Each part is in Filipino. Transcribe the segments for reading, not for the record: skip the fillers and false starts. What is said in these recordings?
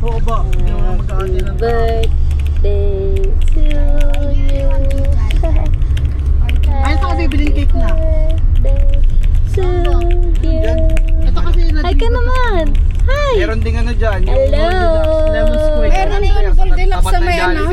Oo ba? Yung mga mag-aati ng Birthday to you. Ayun sa kasi bibiling cake na. Birthday to you. Ito kasi Hi ka naman. Hi. Meron ding ano dyan. yung Hello. Lemon squid. Meron din Goldilocks sa may ano.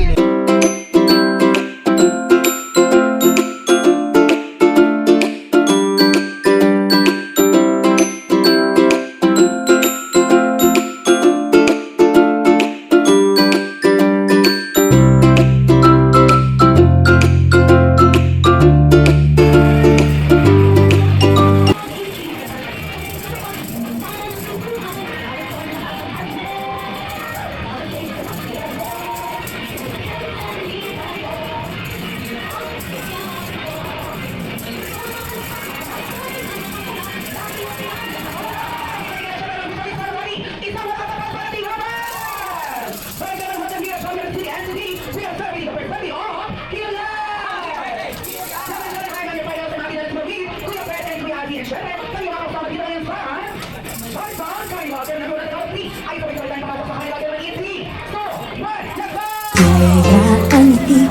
Kaya anti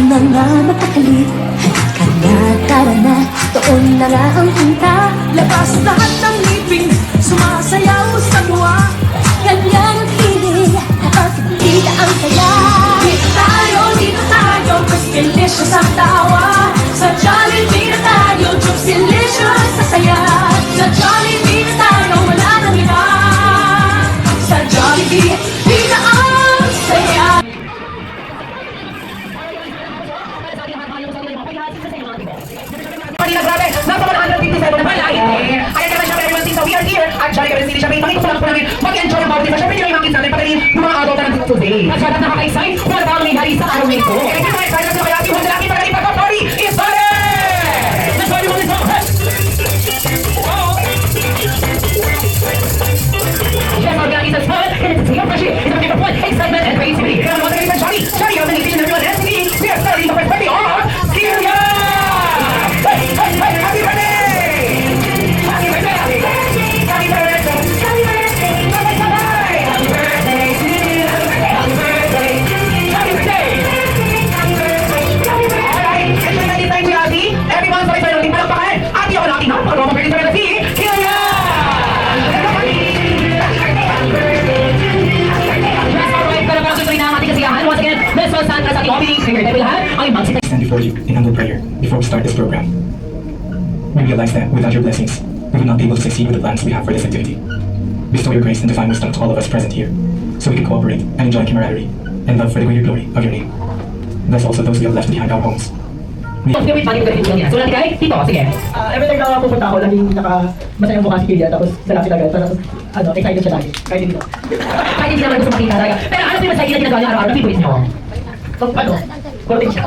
na nga mapakalit. Halika na, tara na, doon na nga ang punta. Labas lahat ng ngipin, sumasayaw sa luwa. Ganyan ang feeling, kapag kita ang saya. Dito tayo, mas delicious ang tawa. Sa Jollibee na tayo, jokes delicious sa saya. Sa Jollibee na tayo, wala nang iba. Sa Jollibee, di na ang saya. Manila, grabe! Nasa 157 naman ay hindi! Ayan naman siya, everyone thinks that we are here at Jolly Garden City. Siyempre, pakita ko lang po namin mag-enjoy ang bawat isa. Siyempre, yung mga kids natin, pati yung mga adult na nandito today. At syarap nakaka-excite, wala ba ang nangyari sa araw na ito? Kaya hindi mga excited na kaya ating mga lalaki para ipag-party is started! Let's party mo nito! Yes, our gang is as fun, and it's a team of friendship. It's a big fun, excitement, and creativity. Kaya naman sa Jolly, Jolly Garden City, everyone, and City, we are starting the first party on Celia! Hey, happy birthday! Happy birthday! Happy birthday! Happy birthday! Happy birthday! Sabay-sabay! Happy birthday to you! Happy birthday! Happy birthday! Happy birthday! Happy birthday! Alright, enjoy natin tayo si Ate. Everyone, sabay-sabay natin palakpakan. Ate ako na ating number. Roma birthday sa si Celia! Alright, para pasuloy na ang ating kasiyahan. Once again, let's all stand as ating opening. Finger tayo lahat. Ay, magsita. Stand before you in humble prayer before we start this program. We realize that without your blessings, we would not be able to succeed with the plans we have for this activity. Bestow your grace and divine wisdom to all of us present here, so we can cooperate and enjoy camaraderie and love for the greater glory of your name. Bless also those we have left behind our homes. Sige, wait, paano yung ganito? So, natin kay Tito, sige. Every time na pupunta ako, laging masayang mukha si Killian, tapos salapit agad, tapos excited siya lagi, kahit hindi ko. Kahit hindi naman gusto makita talaga. Pero ano po yung masaya na ginagawa niya araw-araw? Ano favorite niyo? Korting siya.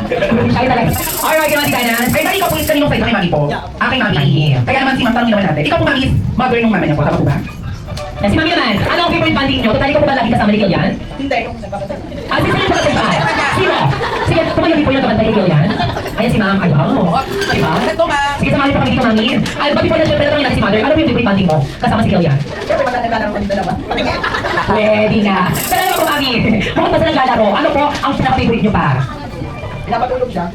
Kaya talaga. Alright, kaya Mati Kanan. Ay, dahil ikaw po yung kaninong fight na kay Mami po. Kay Mami. Kaya naman si Ma'am, tanongin naman natin. Ikaw po Mami is mother nung mama niya po, tama po ba? Si Mami naman, ano ang favorite banding niyo? Total, ikaw po ba lagi kasama ni Killian? Hindi, kung nagpapatay. Ah, sino yung kapatid ba? Sino? Sige, tumayo po yung kapatid kay Killian. Ayan si Ma'am, ayaw. Diba? Sige, samahin po kami dito, Mami. Ay, ba't po na syempre natin si Mother? Ano po yung favorite banding mo? Kasama si Killian? Siyempre, maglalaro kami dalawa. Pwede na. Pero ano po, Mami? Bukod pa sa naglalaro, ano po ang pinaka-favorite niyo pa? Pinapatulog siya.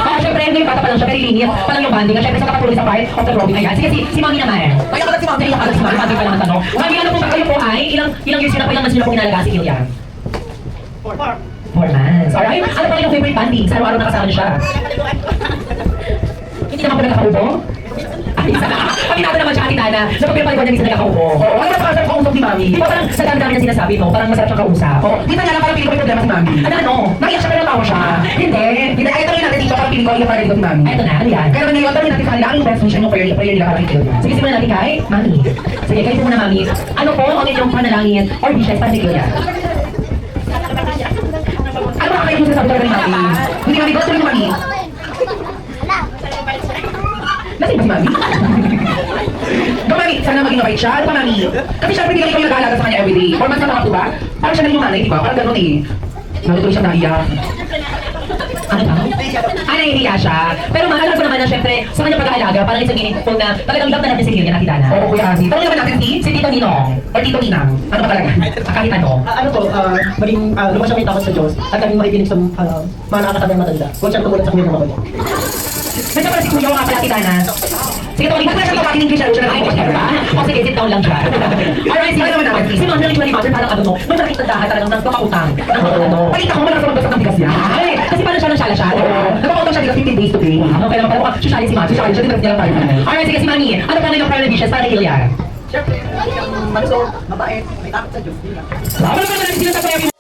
Ah, syempre, ngayon bata pa lang siya, very linis. Pa lang yung banding. At syempre, sa katapulog sa part of the drawing. Ayan. Sige, si Mami naman. Kaya ka lang si Mami. Kaya ka lang si Mami. Banding pa lang ang tanong. Mami, ano po ba kayo po ay? Ilang years na po ilang months nyo na po kinalaga si Killian? 4 months. Alright. Ano pa rin yung favorite banding? Sa araw-araw nakasama niyo siya? Hindi naman po nagkakaupo? Ay, sana. Aminado naman siya, Ate Tana. Napagpipaliguan niya minsan nagkakaupo. Oo, ano ba parang kausap ni Mami? Di ba parang sa dami-dami na sinasabi mo, parang masarap siyang kausap? Oo, di ba lang parang piling ko may problema si Mami? Ano? Naiyak siya pero natawa siya. Hindi. Ay, tanongin natin dito, parang piling ko yung parang dito si Mami. Eto na, ano yan? Kaya naman ngayon, tanongin natin sa kanila, ang best wish, anong prayer nila parang ito. Sige, simulan natin kay Mami. Sige, kayo po muna, Mami. Ano po ang inyong panalangin or wishes para kay Killian? Ano ba kayo sa sabi talaga ni Mami? Hindi Mami, gusto ni Mami? Nasaan ba si Mami? Go Mami, sana maging mabait siya. Ano pa Mami? Kasi syempre hindi kayo nag-aalaga sa kanya everyday. 4 months na nakatuba. Parang siya na yung nanay, di ba? Parang gano'n eh. Natutuloy siya naiyak. Ano ba? Nahihiya siya. Pero alam ko naman na syempre, sa kanyang pag-aalaga, parang isang meaningful na talagang love na natin si Kilian at Titana. Oo, Kuya Asi. Tanong naman natin si Tito Ninong or Tito Ninang. Ano ba talaga? Kahit ano. Ano to, maging lumang siya may takot sa Diyos at naging makikinig sa mga nakakatandang matanda. Huwag siyang tumulat sa kanyang mga bago. Nandiyan pala si Kuya nga pala Titana. Sige, Tony, ba't na siya tawagin English? Siya na English ba? O sige, sit down lang siya. Alright, sige naman naman. Si Mami Ritual Mother parang ano mo, nung nakikita talagang nagpakautang. Palita ko mo lang sa magbasa ng bigas niya. Kasi parang siya nang syala siya. Nagpakautang siya bigas 15 days to pay. Okay lang pala, susyali si Mami, susyali siya, dinarap niya lang tayo. Alright, sige si Mami, ano pa na yung prior dishes para kay Kilian? Siyempre, malusog, mabait, may takot sa Diyos. Yun lang. Ano naman na sila sa prior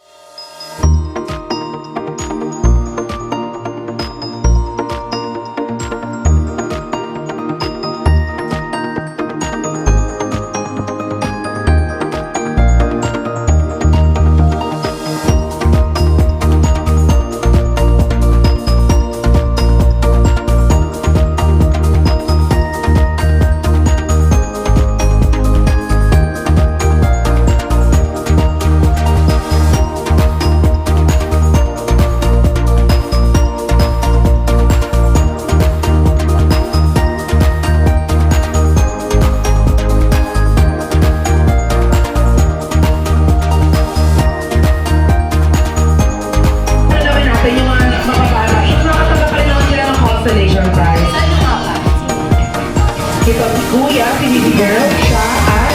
ito si Kuya, si Baby Girl, siya at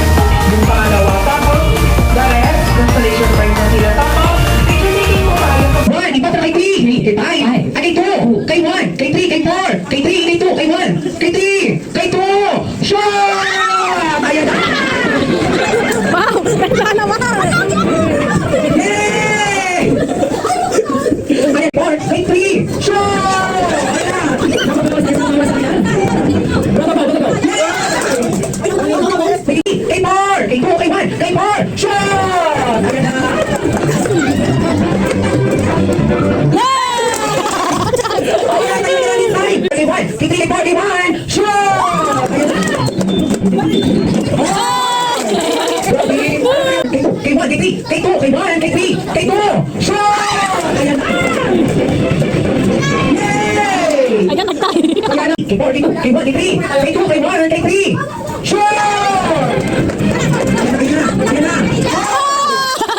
yung pangalawa. Tapos, the rest, constellation prize na sila. Tapos, picture-making mo tayo. 1, iba pa kay 3, kay 5, kay 2, kay 1, kay 3, kay 4, kay 3, kay 2, kay 1, kay 3, kay 2, shot! Ayan na! Wow! Ganda naman! Yay! Kay 4, kay 3, shot! Kay 4, kay 2, kay 1, kay 4, shot! Ayan na! Ayan na yung line! Kay 1, kay 3, kay 4, kay 1, shot! Ayan na! Kay 1, kay 3, kay 2, kay 1, kay 3, kay 2, shot! Ayan na! Yay! Ayan, nagtayo. Ayan na! Kay 4, kay 1, kay 3, kay 2, kay 1, kay 3, shot! Ayan na! Ayan na!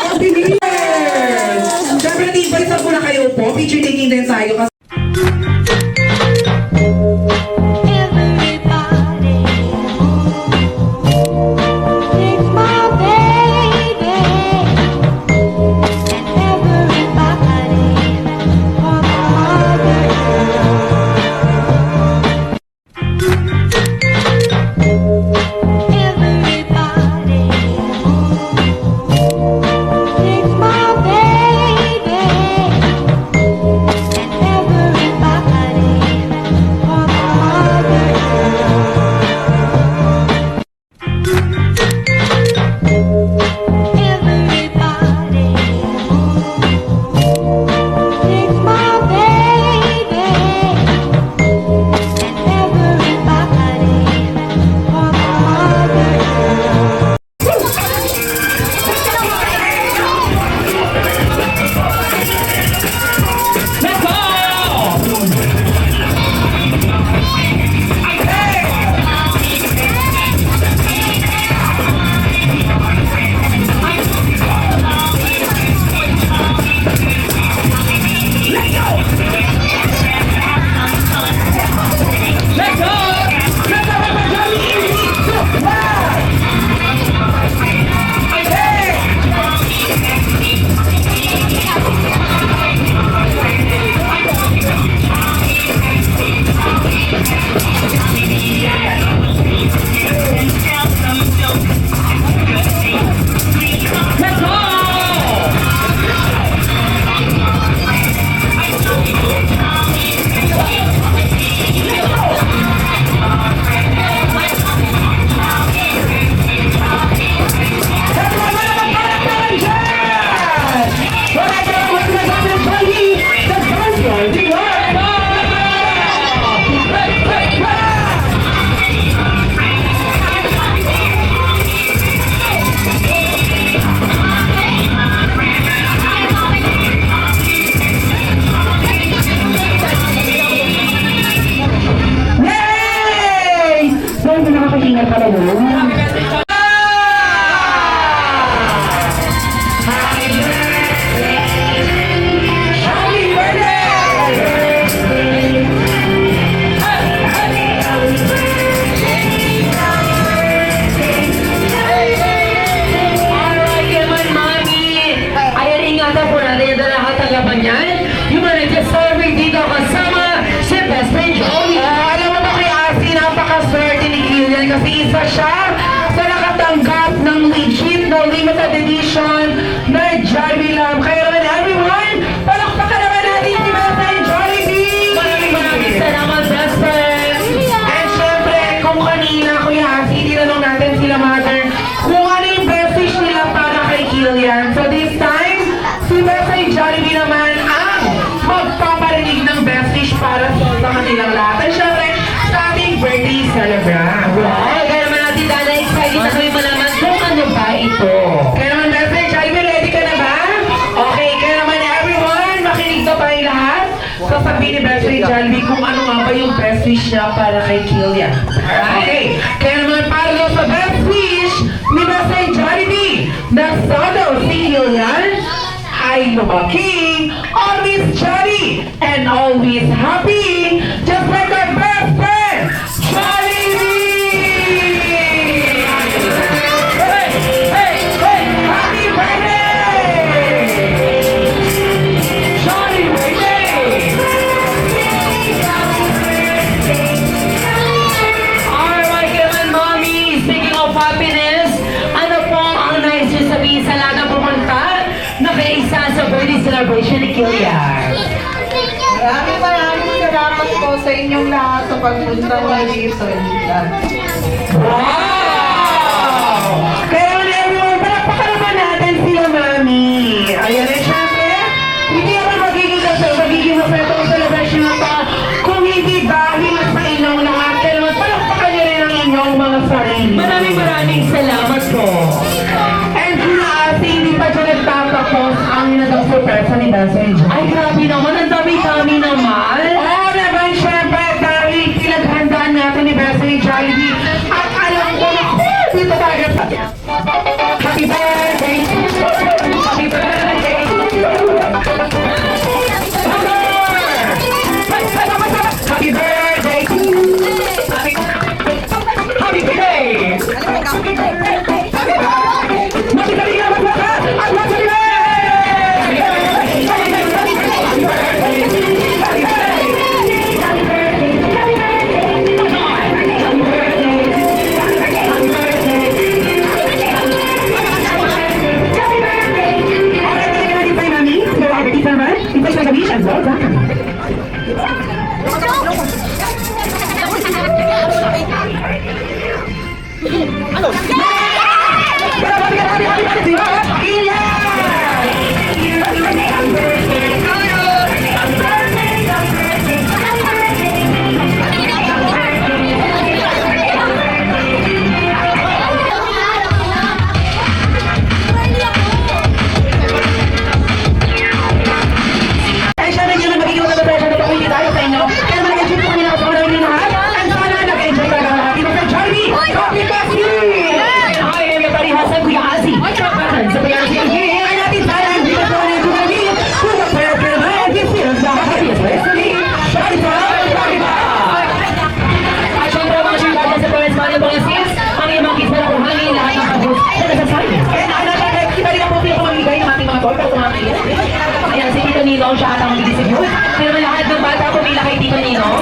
Happy New Year! Siyempre, nag-invite na po na kayo po. Picture taking din tayo kasi Everybody, isa siya sa nakatanggap ng legit na limited edition na Jollibee Lamb. Kaya naman everyone, palakpakan naman natin si Basta Jollibee! Maraming salamat, best friends! And syempre, kung kanina, Kuya Hasi, tinanong natin sila mother kung ano yung best wish nila para kay Kilian. So this time, si Basta Jollibee naman ang magpaparinig ng best wish para sa kanilang lahat. At syempre, sa ating birthday celebrant. Wow! Kaya naman natin, Dana, excited na kami malaman kung ano ba ito. Kaya naman, Basta Jollibee, ready ka na ba? Okay, kaya naman everyone, makinig na tayo lahat. Sasabihin ni Basta Jollibee kung ano nga ba yung best wish niya para kay Kilian. Alright? Okay, kaya naman para daw sa best wish ni Basta Jollibee na sana si Kilian ay lumaki, always jolly, and always happy, just like our best friend, Jollibee! Hey, hey, hey! Happy birthday! Jollibee! Alright, naman, Mommy, speaking of happiness, ano po ang nais niyo sabihin sa lahat na pumunta na kaisa sa birthday celebration ni Kilian? Maraming salamat po sa inyong lahat sa pagpunta mo dito. Wow! Kaya naman everyone, palakpakan naman natin sila, Mami. Ayan, eh, syempre, hindi naman magiging masaya itong celebration na to kung hindi dahil sa inyong lahat. Kaya naman, palakpakan niyo rin ang inyong mga sarili. Maraming salamat po. And kasi hindi pa siya nagtatapos ang inadang surpresa ni Basta Jollibee. Ay, grabe naman. Ang dami-dami naman. Oo naman, syempre, dahil pinaghandaan natin ni Basta Jollibee. At alam ko na, dito tayo. Happy birthday! Happy birthday! Happy birthday! Happy birthday! Ayan, si Tito Ninong, siya atang mag-distribute. Pero lahat ng bata pumila kay Tito Ninong.